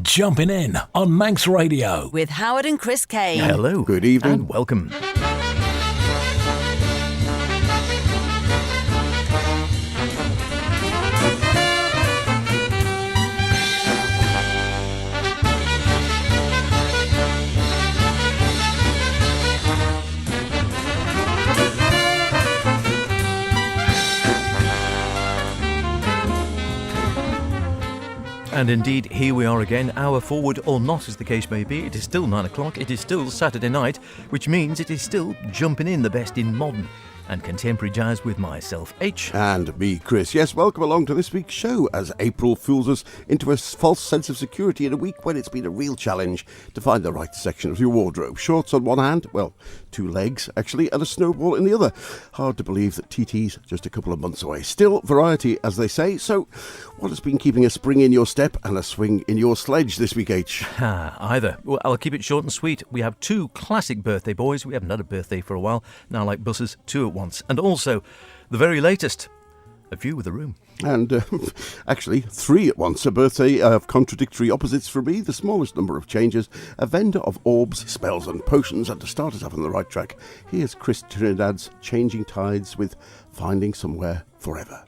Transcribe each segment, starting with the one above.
Jumpin' In on Manx Radio. With Howard and Chris Kane. Hello. Good evening. And welcome. And indeed, here we are again, hour forward or not, as the case may be. It is still 9 o'clock, it is still Saturday night, which means it is still jumping in the best in modern and contemporary jazz with myself, H. And me, Chris. Yes, welcome along to this week's show as April fools us into a false sense of security in a week when it's been a real challenge to find the right section of your wardrobe. Shorts on one hand, well, two legs actually, and a snowball in the other. Hard to believe that TT's just a couple of months away. Still, variety, as they say. So, what has been keeping a spring in your step and a swing in your sledge this week, H? Either. Well, I'll keep it short and sweet. We have two classic birthday boys. We haven't had a birthday for a while. Now, like buses, two at once. And also, the very latest, A View with a Room. And actually, three at once. A birthday of contradictory opposites for me, the smallest number of changes, a vendor of orbs, spells and potions. And to start us up on the right track, here's Chris Trinidad's Changing Tides with Finding Somewhere Forever.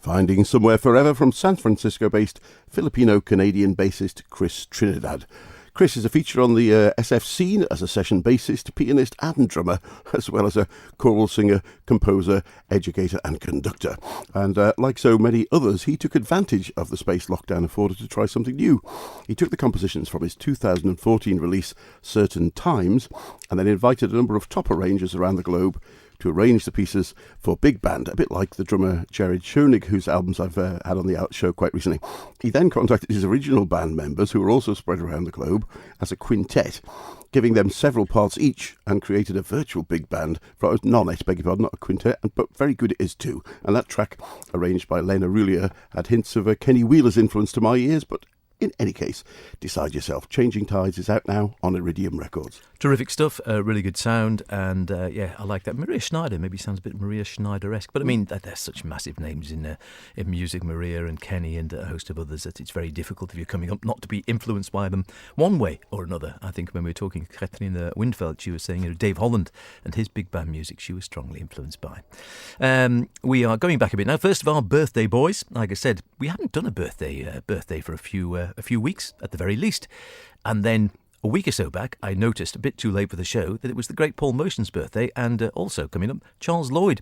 Finding Somewhere Forever from San Francisco-based Filipino-Canadian bassist Chris Trinidad. Chris is a feature on the SF scene as a session bassist, pianist and drummer, as well as a choral singer, composer, educator and conductor. And like so many others, he took advantage of the space lockdown afforded to try something new. He took the compositions from his 2014 release, Certain Times, and then invited a number of top arrangers around the globe to arrange the pieces for big band, a bit like the drummer Jared Schoenig, whose albums I've had on the Out show quite recently. He then contacted his original band members, who were also spread around the globe, as a quintet, giving them several parts each, and created a virtual big band, nonet, beg your pardon, not a quintet, but very good it is too. And that track, arranged by Lena Rulia, had hints of Kenny Wheeler's influence to my ears, but in any case, decide yourself. Changing Tides is out now on Iridium Records. Terrific stuff, really good sound, and I like that. Maria Schneider maybe sounds a bit Maria Schneider-esque, but I mean, there's such massive names in music, Maria and Kenny and a host of others, that it's very difficult if you're coming up not to be influenced by them one way or another. I think when we were talking to Katrina Windfeld, she was saying Dave Holland and his big band music she was strongly influenced by. We are going back a bit now. First of our birthday boys. Like I said, we haven't done a birthday for a few weeks at the very least, and then a week or so back, I noticed, a bit too late for the show, that it was the great Paul Motion's birthday, and also coming up, Charles Lloyd.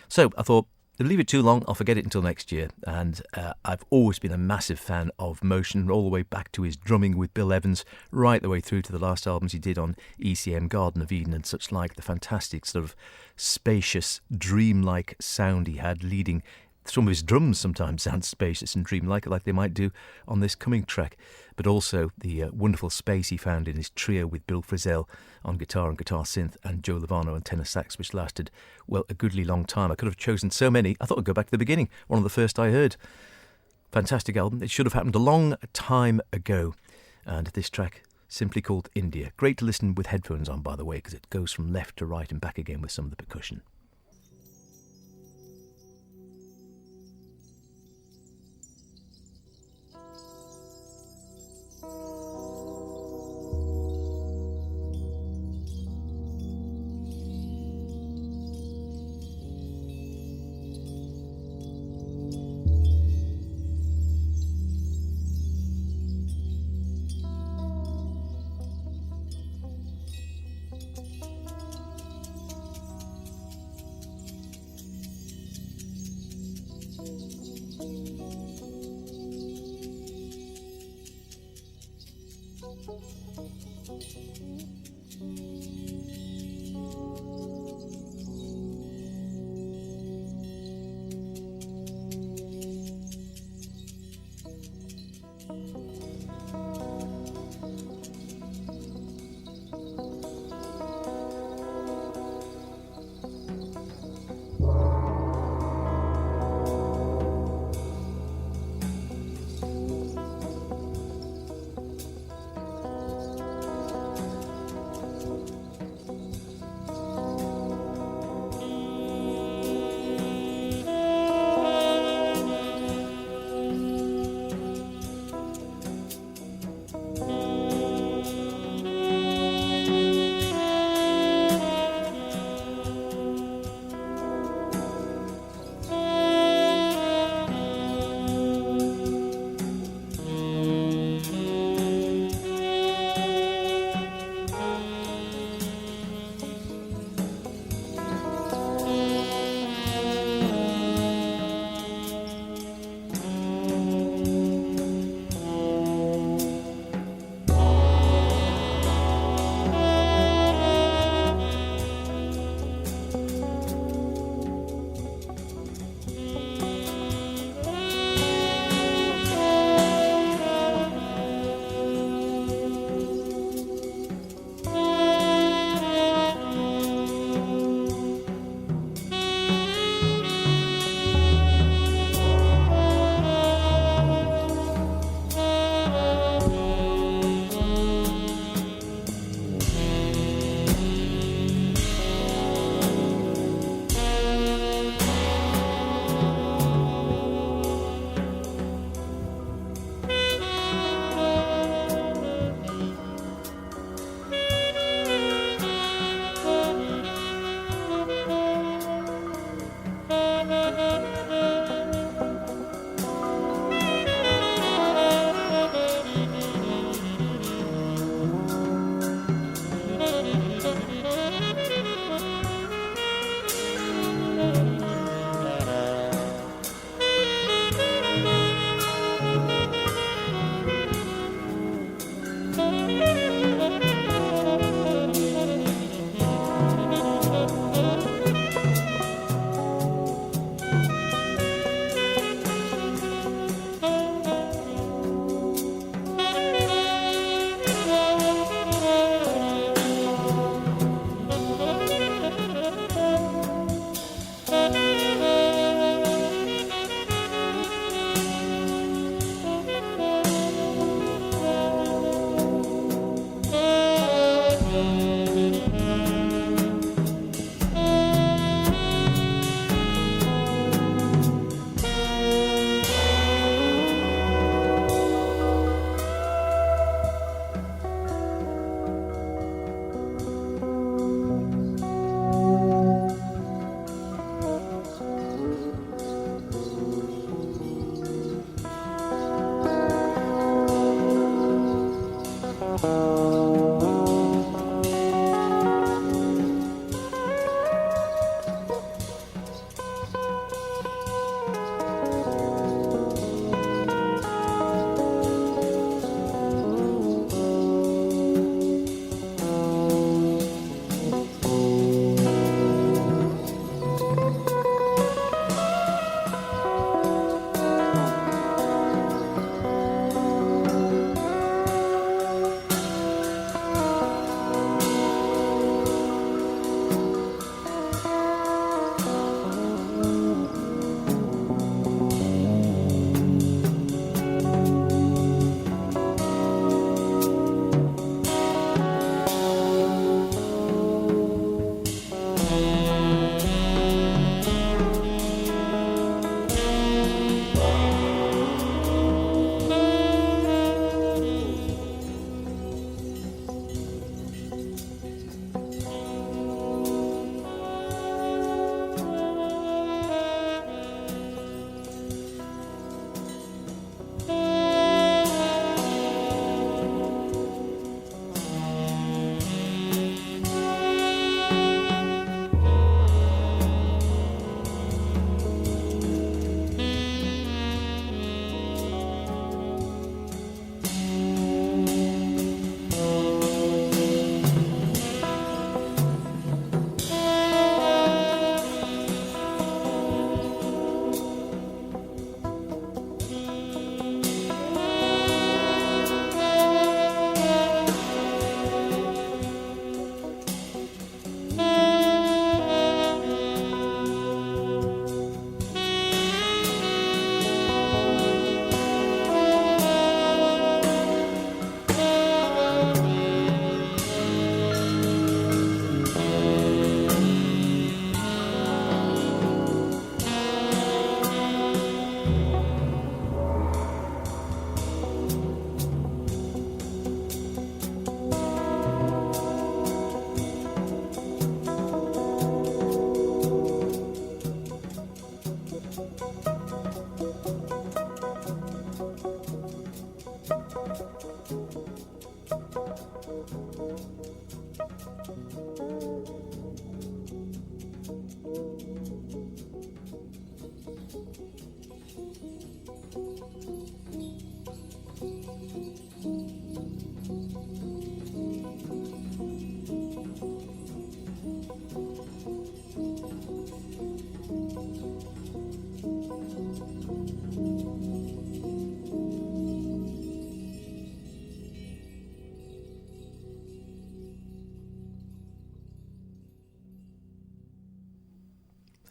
So I thought, if I leave it too long, I'll forget it until next year. And I've always been a massive fan of Motion, all the way back to his drumming with Bill Evans, right the way through to the last albums he did on ECM, Garden of Eden and such like, the fantastic sort of spacious, dreamlike sound he had, leading. Some of his drums sometimes sound spacious and dreamlike, like they might do on this coming track, but also the wonderful space he found in his trio with Bill Frisell on guitar and guitar synth and Joe Lovano on tenor sax, which lasted, well, a goodly long time. I could have chosen so many. I thought I'd go back to the beginning, one of the first I heard. Fantastic album. It should have happened a long time ago. And this track, simply called India. Great to listen with headphones on, by the way, because it goes from left to right and back again with some of the percussion.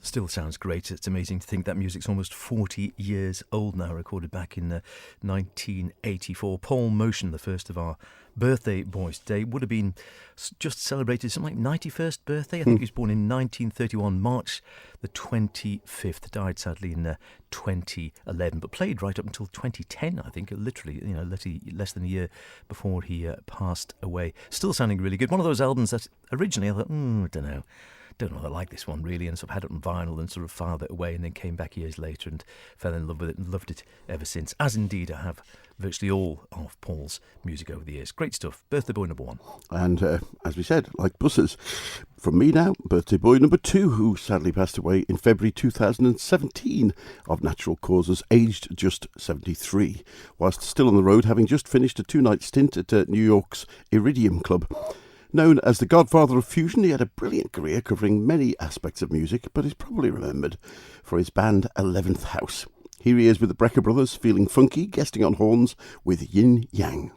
Still sounds great. It's amazing to think that music's almost 40 years old now, recorded back in 1984. Paul Motion, the first of our birthday boys today, would have been just celebrated something like 91st birthday. I think he was born in 1931, March the 25th. Died sadly in 2011, but played right up until 2010, I think, literally, less than a year before he passed away. Still sounding really good. One of those albums that originally I thought, don't know if I like this one really, and sort of had it on vinyl and sort of filed it away, and then came back years later and fell in love with it and loved it ever since, as indeed I have virtually all of Paul's music over the years. Great stuff. Birthday boy number one. And as we said, like buses, from me now, birthday boy number two, who sadly passed away in February 2017 of natural causes, aged just 73, whilst still on the road, having just finished a 2-night stint at New York's Iridium Club. Known as the godfather of fusion, he had a brilliant career covering many aspects of music, but is probably remembered for his band 11th House. Here he is with the Brecker Brothers, feeling funky, guesting on horns with Yin Yang.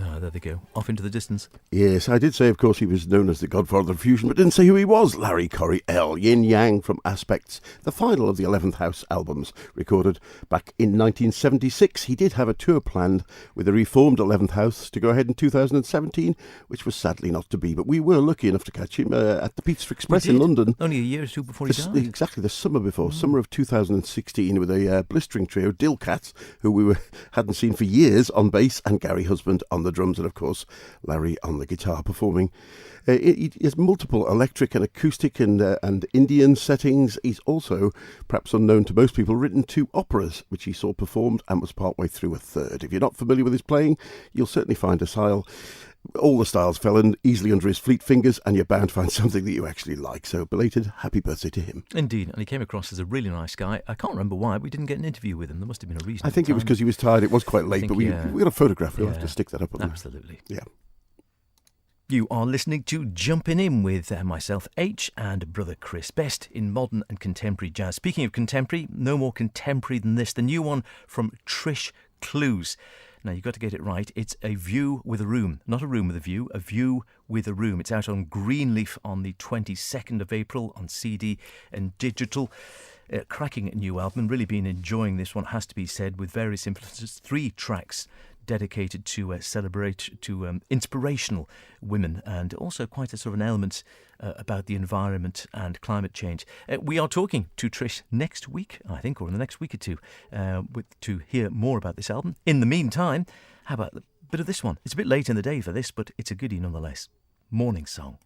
Ah, there they go. Off into the distance. Yes, I did say, of course, he was known as the godfather of fusion, but didn't say who he was. Larry Corrie L. Yin Yang from Aspects, the final of the 11th House albums, recorded back in 1976. He did have a tour planned with the reformed 11th House to go ahead in 2017, which was sadly not to be. But we were lucky enough to catch him at the Pizza Express in London. Only a year or two before he died. Exactly, the summer before, summer of 2016, with a blistering trio, Dill Cats, who we hadn't seen for years, on bass, and Gary Husband on the drums, and of course Larry on the guitar performing. He has multiple electric and acoustic and Indian settings. He's also, perhaps unknown to most people, written 2 operas, which he saw performed and was partway through a third. If you're not familiar with his playing, you'll certainly find a style. All the styles fell in easily under his fleet fingers, and you're bound to find something that you actually like. So, belated happy birthday to him. Indeed, and he came across as a really nice guy. I can't remember why we didn't get an interview with him. There must have been a reason. I think it was because he was tired. It was quite late, but we got a photograph. We'll have to stick that up on there. Absolutely. Yeah. You are listening to Jumpin' In with myself, H, and brother Chris, best in modern and contemporary jazz. Speaking of contemporary, no more contemporary than this. The new one from Trish Clues. Now, you've got to get it right. It's A View with a Room. Not a room with a view, a view with a room. It's out on Greenleaf on the 22nd of April on CD and digital. Cracking new album. Really been enjoying this one, has to be said, with various influences. 3 tracks dedicated to inspirational women, and also quite a sort of an element about the environment and climate change. We are talking to Trish next week, I think, or in the next week or two, to hear more about this album. In the meantime, how about a bit of this one? It's a bit late in the day for this, but it's a goodie nonetheless. Morning Song.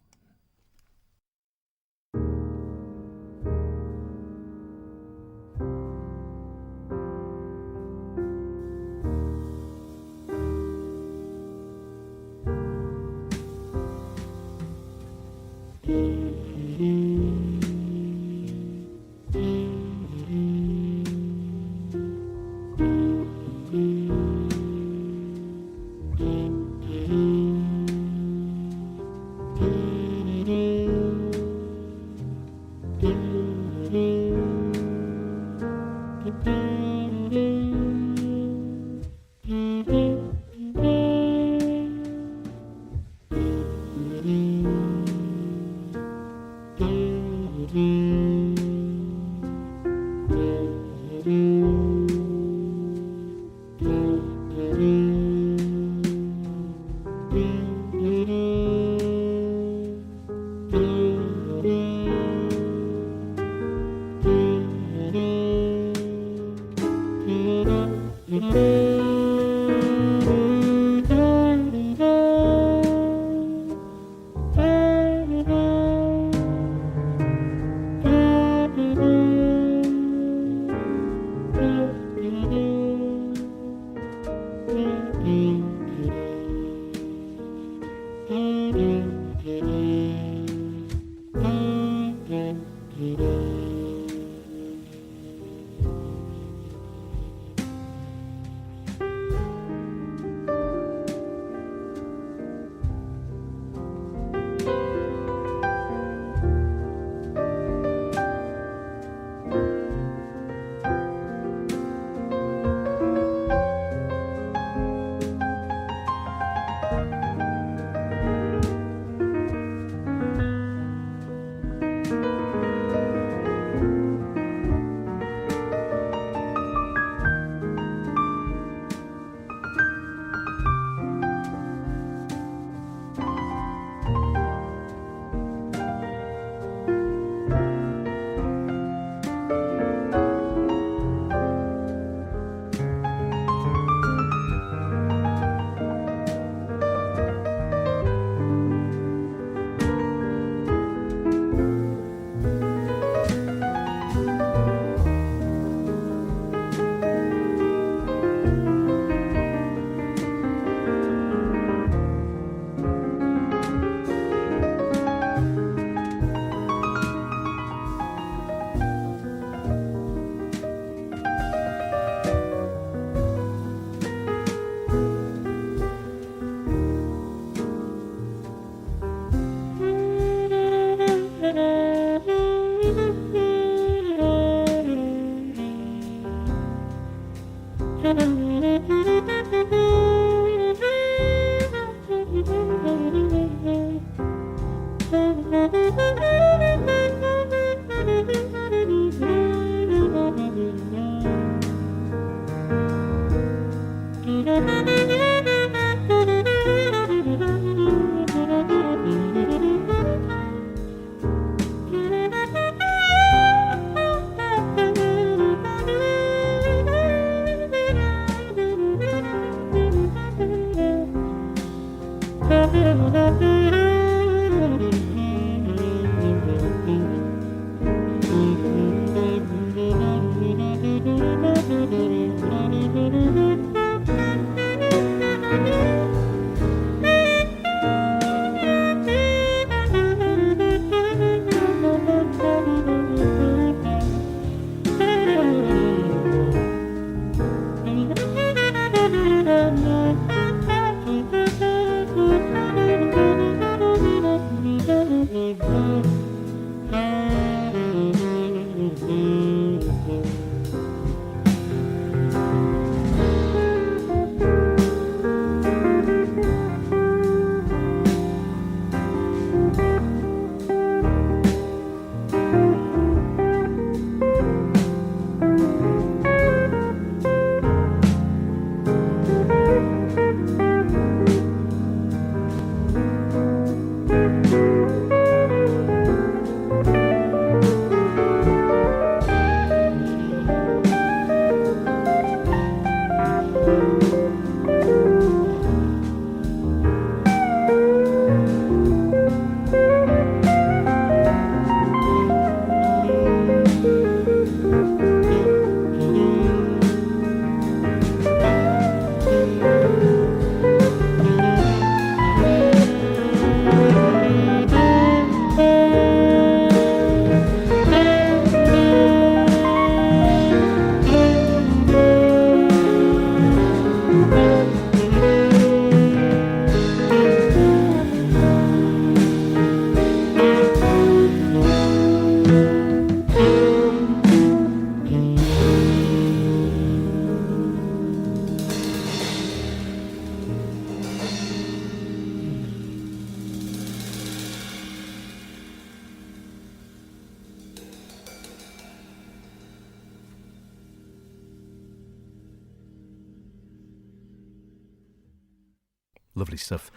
Lovely stuff.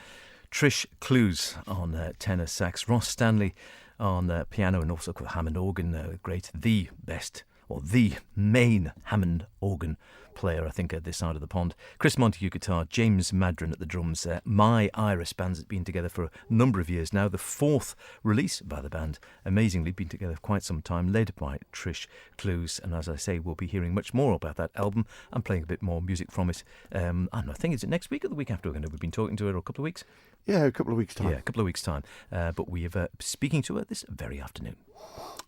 Trish Clues on tenor sax, Ross Stanley on piano, and also Hammond organ. Great, the best, or the main Hammond organ player, I think, at this side of the pond. Chris Montague guitar, James Madron at the drums. My Iris band's been together for a number of years now. The fourth release by the band, amazingly, been together for quite some time, led by Trish Clues. And as I say, we'll be hearing much more about that album and playing a bit more music from it. I think it's next week or the week after. We've been talking to her, or a couple of weeks. Yeah, a couple of weeks' time. Yeah, a couple of weeks' time. But we have speaking to her this very afternoon.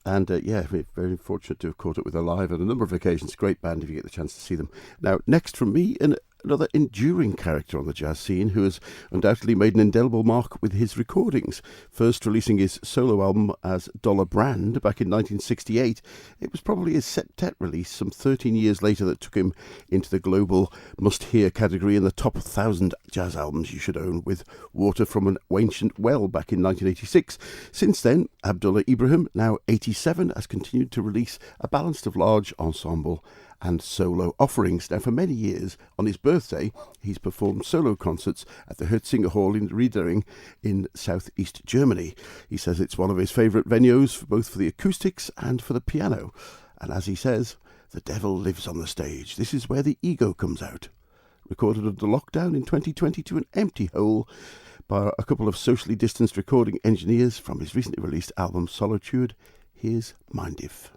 And we're very fortunate to have caught up with her live on a number of occasions. Great band if you get the chance to see them. Now, next from me, another enduring character on the jazz scene who has undoubtedly made an indelible mark with his recordings. First releasing his solo album as Dollar Brand back in 1968, it was probably his septet release some 13 years later that took him into the global must-hear category in the top 1,000 jazz albums you should own, with Water from an Ancient Well back in 1986. Since then, Abdullah Ibrahim, now 87, has continued to release a balance of large ensemble and solo offerings. Now, for many years, on his birthday, he's performed solo concerts at the Herzinger Hall in Riedering in southeast Germany. He says it's one of his favourite venues, both for the acoustics and for the piano. And as he says, the devil lives on the stage. This is where the ego comes out. Recorded under lockdown in 2020 to an empty hole by a couple of socially distanced recording engineers from his recently released album Solitude, here's Mindif.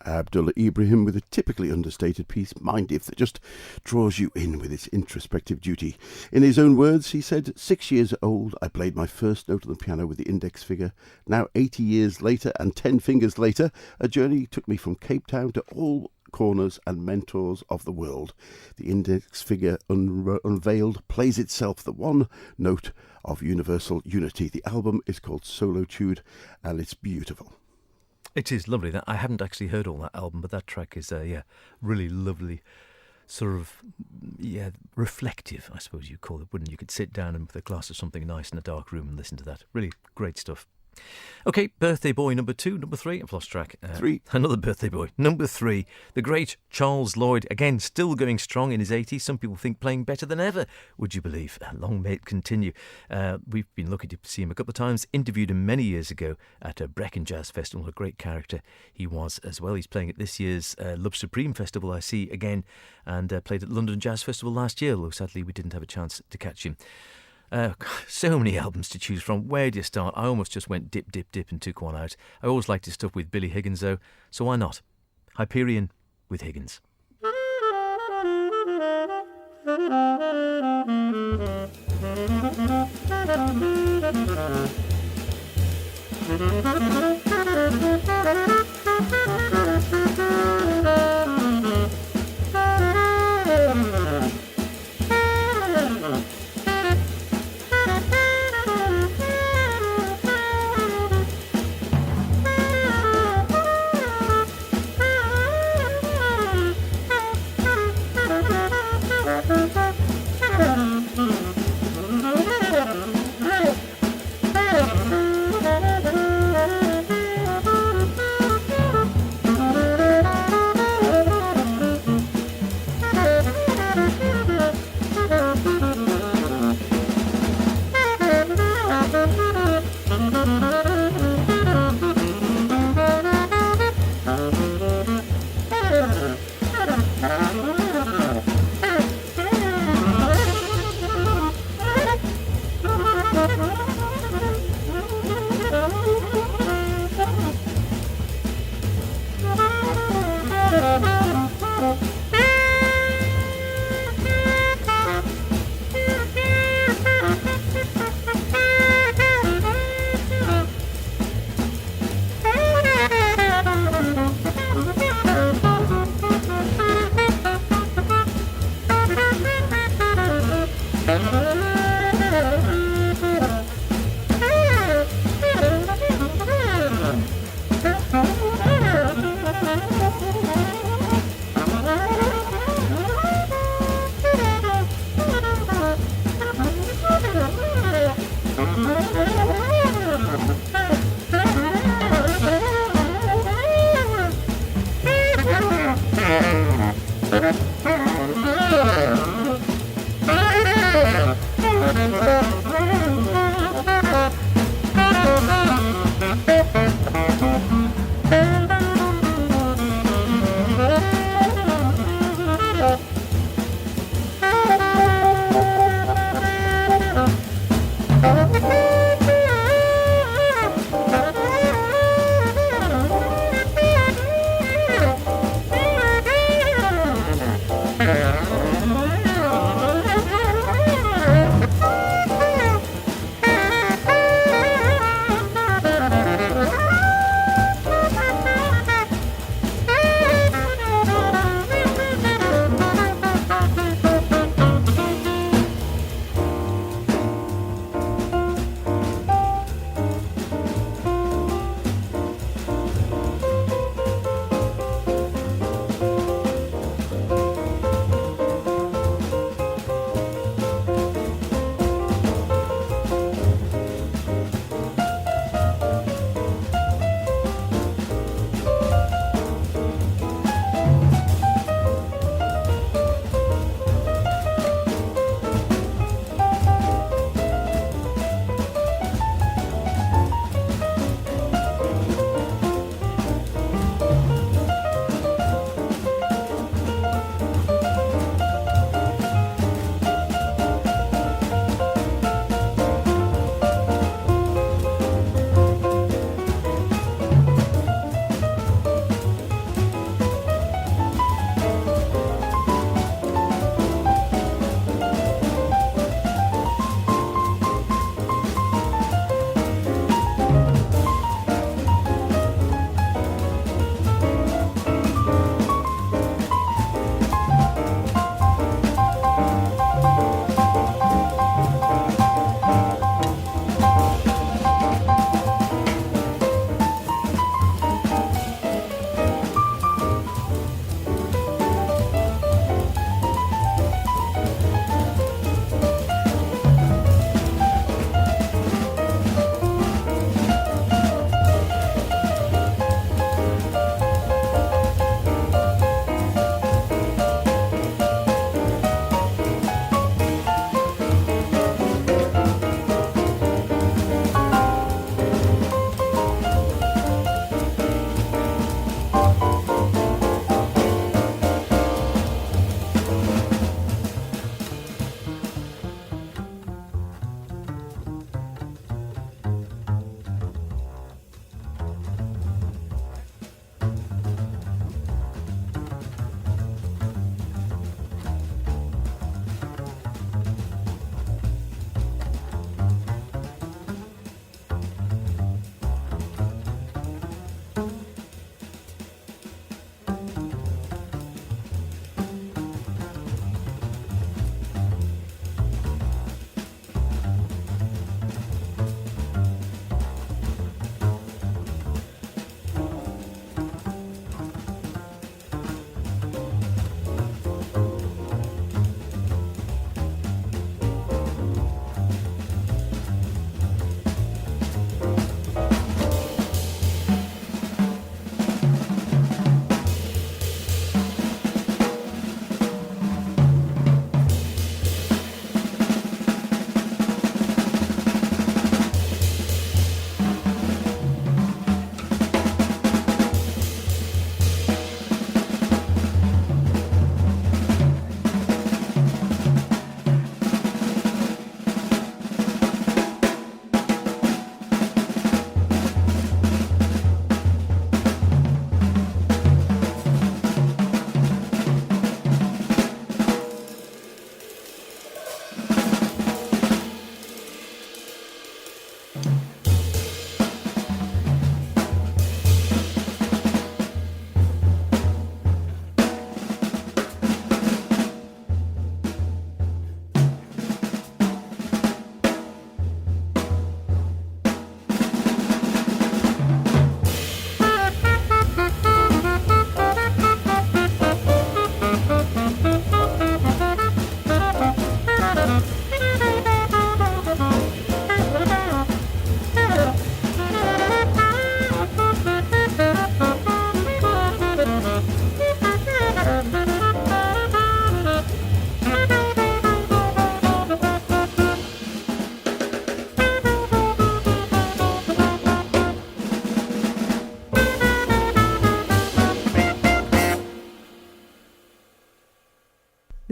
Abdullah Ibrahim with a typically understated piece, Mind If, that just draws you in with its introspective duty. In his own words, he said, 6 years old, I played my first note on the piano with the index finger. Now, 80 years later and 10 fingers later, a journey took me from Cape Town to all corners and mentors of the world. The index figure unveiled plays itself, the one note of universal unity. The album is called Solitude, and it's beautiful. It is lovely. That I haven't actually heard all that album, but that track is really lovely, sort of reflective, I suppose you call it, wouldn't you? You could sit down and with a glass of something nice in a dark room and listen to that. Really great stuff. Okay, birthday boy number 2, number 3. I've lost track. 3. Another birthday boy. Number 3, the great Charles Lloyd. Again, still going strong in his 80s. Some people think playing better than ever, would you believe? Long may it continue. We've been lucky to see him a couple of times. Interviewed him many years ago at a Brecon Jazz Festival. A great character he was as well. He's playing at this year's Love Supreme Festival, I see, again. And played at London Jazz Festival last year, though sadly we didn't have a chance to catch him. So many albums to choose from. Where do you start? I almost just went dip, dip, dip and took one out. I always liked his stuff with Billy Higgins, though, so why not? Hyperion with Higgins.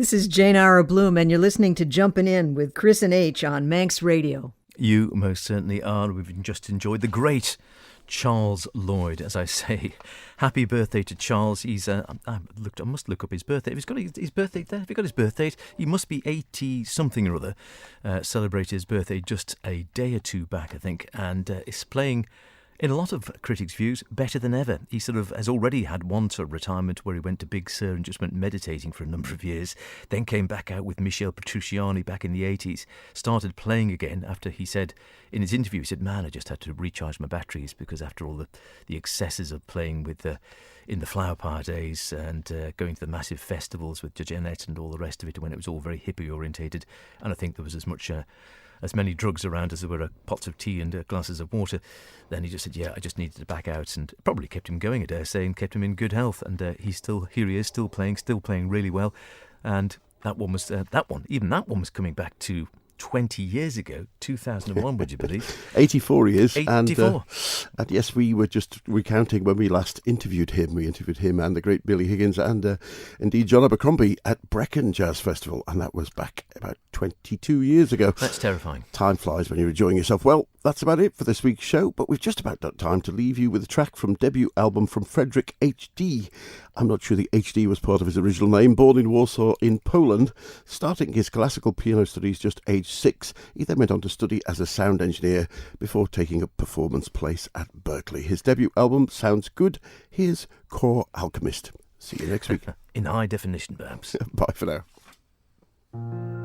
This is Jane Ara Bloom, and you're listening to Jumpin' In with Chris and H on Manx Radio. You most certainly are. We've just enjoyed the great Charles Lloyd, as I say. Happy birthday to Charles. He's I must look up his birthday. Have you got his birthday there? Have you got his birthday? He must be 80 something or other. Celebrated his birthday just a day or two back, I think, and is playing, in a lot of critics' views, better than ever. He sort of has already had one sort of retirement where he went to Big Sur and just went meditating for a number of years, then came back out with Michel Petrucciani back in the 80s, started playing again after he said, in his interview, he said, man, I just had to recharge my batteries because after all the excesses of playing with in the Flower Power days and going to the massive festivals with Judge Annette and all the rest of it when it was all very hippie orientated, and I think there was as many drugs around as there were pots of tea and glasses of water, then he just said, yeah, I just needed to back out, and it probably kept him going, I dare say, and kept him in good health. And here he is, still playing really well. And that one was coming back to 20 years ago, 2001, would you believe? 84 he is. 84. And yes, we were just recounting when we last interviewed him. We interviewed him and the great Billy Higgins and indeed John Abercrombie at Brecon Jazz Festival. And that was back about 22 years ago. That's terrifying. Time flies when you're enjoying yourself. Well, that's about it for this week's show, but we've just about got time to leave you with a track from debut album from Frederick H.D. I'm not sure the H.D. was part of his original name. Born in Warsaw in Poland, starting his classical piano studies just age 6, he then went on to study as a sound engineer before taking a performance place at Berkeley. His debut album sounds good. Here's Core Alchemist. See you next week. In high definition, perhaps. Bye for now.